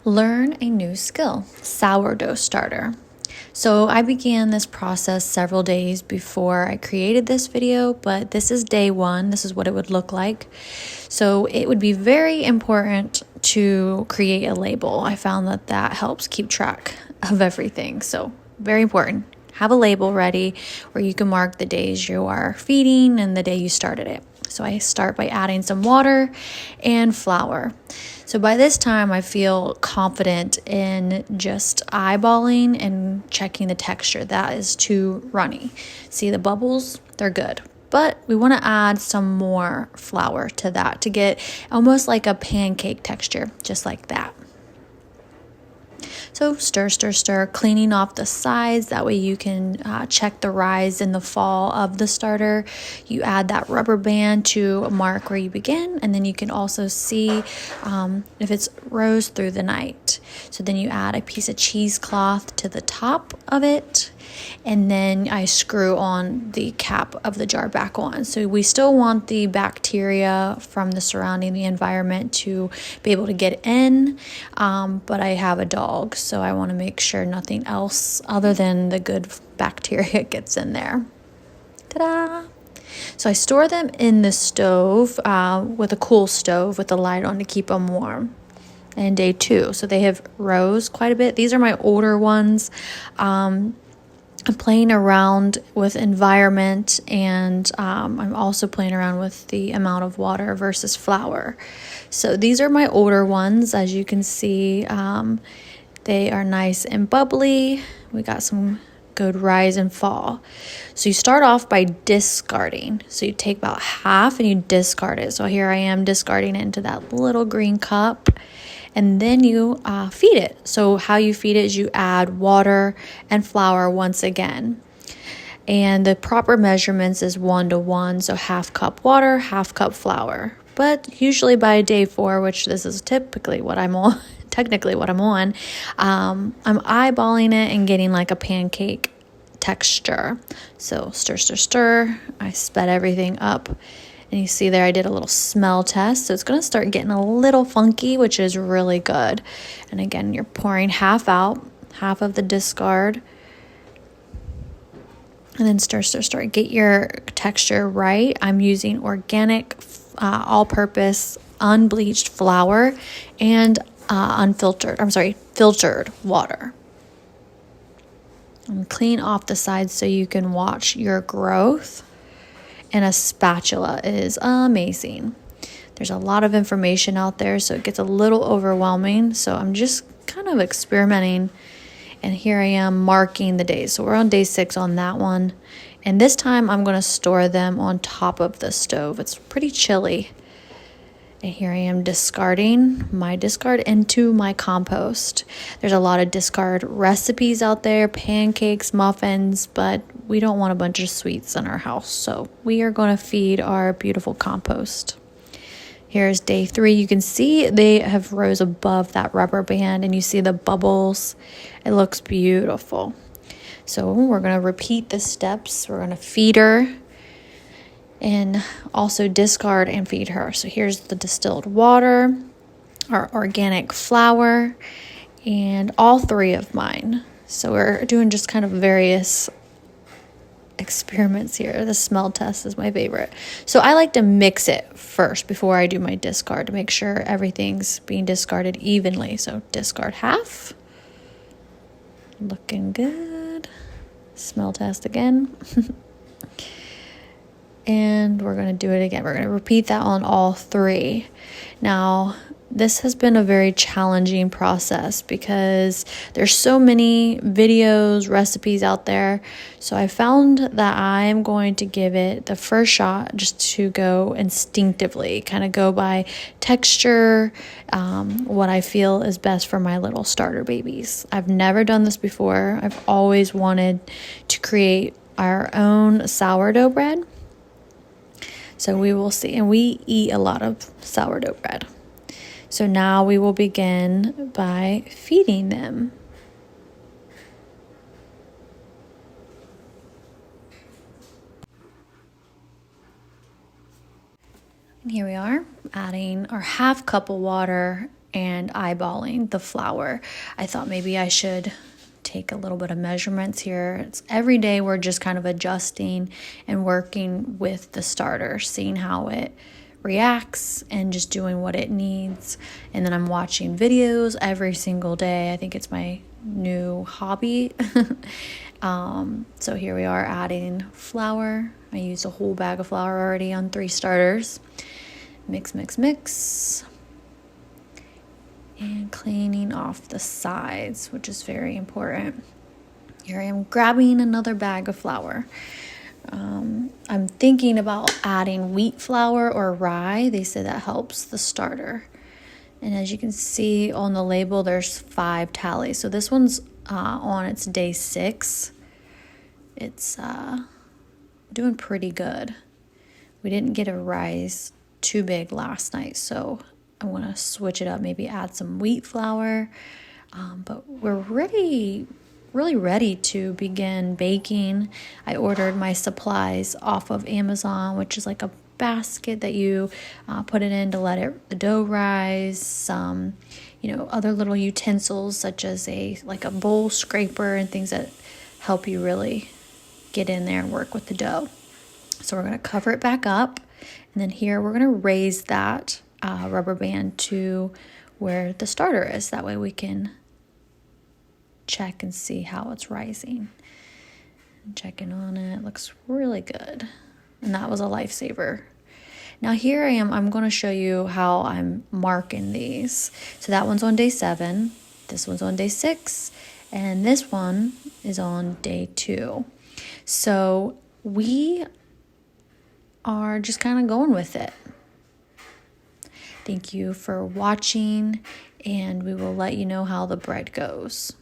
Learn a new skill, sourdough starter. So I began this process several days before I created this video, but this is day one. This is what it would look like. So it would be very important to create a label. I found that that helps keep track of everything. So very important. Have a label ready where you can mark the days you are feeding and the day you started it. So I start by adding some water and flour. So by this time, I feel confident in just eyeballing and checking the texture. That is too runny. See the bubbles? They're good. But we want to add some more flour to that to get almost like a pancake texture, just like that. So stir, stir, stir, cleaning off the sides. That way you can check the rise and the fall of the starter. You add that rubber band to mark where you begin, and then you can also see if it's rose through the night. So then you add a piece of cheesecloth to the top of it, and then I screw on the cap of the jar back on. So we still want the bacteria from the surrounding the environment to be able to get in, but I have a dog, so I want to make sure nothing else other than the good bacteria gets in there. Ta-da! So I store them in the stove with a cool stove with the light on to keep them warm. And day two, so they have rose quite a bit. These are my older ones. I'm playing around with environment, and I'm also playing around with the amount of water versus flour. So these are my older ones. As you can see, they are nice and bubbly. We got some good rise and fall. So you start off by discarding. So you take about half and you discard it. So here I am discarding it into that little green cup. And then you feed it. So how you feed it is you add water and flour once again. And the proper measurements is 1-to-1. So half cup water, half cup flour. But usually by day 4, which this is typically what I'm on, I'm eyeballing it and getting like a pancake texture. So stir, stir, stir. I sped everything up. And you see there I did a little smell test. So it's going to start getting a little funky, which is really good. And again, you're pouring half out, half of the discard. And then stir, stir, stir. Get your texture right. I'm using organic, all-purpose, unbleached flour and filtered water. And clean off the sides so you can watch your growth. And a spatula is amazing. There's a lot of information out there, so it gets a little overwhelming. So I'm just kind of experimenting. And here I am marking the days. So we're on day 6 on that one. And this time I'm going to store them on top of the stove. It's pretty chilly. And here I am discarding my discard into my compost. There's a lot of discard recipes out there, pancakes, muffins, but we don't want a bunch of sweets in our house. So we are going to feed our beautiful compost. Here's day 3. You can see they have rose above that rubber band and you see the bubbles. It looks beautiful. So we're going to repeat the steps. We're going to feed her and also discard and feed her. So here's the distilled water, our organic flour, and all 3 of mine. So we're doing just kind of various experiments here. The smell test is my favorite. So I like to mix it first before I do my discard to make sure everything's being discarded evenly. So discard half. Looking good. Smell test again. And we're going to do it again. We're going to repeat that on all 3. Now, this has been a very challenging process because there's so many videos, recipes out there. So I found that I'm going to give it the first shot just to go instinctively, kind of go by texture, what I feel is best for my little starter babies. I've never done this before. I've always wanted to create our own sourdough bread. So we will see, and we eat a lot of sourdough bread. So now we will begin by feeding them. And here we are, adding our half cup of water and eyeballing the flour. I thought maybe I should take a little bit of measurements here. It's every day we're just kind of adjusting and working with the starter, seeing how it reacts and just doing what it needs. And then I'm watching videos every single day. I think it's my new hobby. So here we are adding flour. I used a whole bag of flour already on 3 starters. Mix, mix, mix. And cleaning off the sides, which is very important. Here I am grabbing another bag of flour. I'm thinking about adding wheat flour or rye. They say that helps the starter. And as you can see on the label, there's 5 tallies. So this one's on its day 6. It's doing pretty good. We didn't get a rise too big last night, so I want to switch it up, maybe add some wheat flour. But we're really ready to begin baking. I ordered my supplies off of Amazon, which is like a basket that you put it in to let the dough rise. Some, other little utensils such as a bowl scraper and things that help you really get in there and work with the dough. So we're going to cover it back up, and then here we're going to raise that rubber band to where the starter is. That way we can check and see how it's rising. Checking on it, looks really good. And that was a lifesaver. Now here I am, I'm going to show you how I'm marking these. So that one's on day 7, this one's on day 6, and this one is on day 2. So we are just kind of going with it. Thank you for watching, and we will let you know how the bread goes.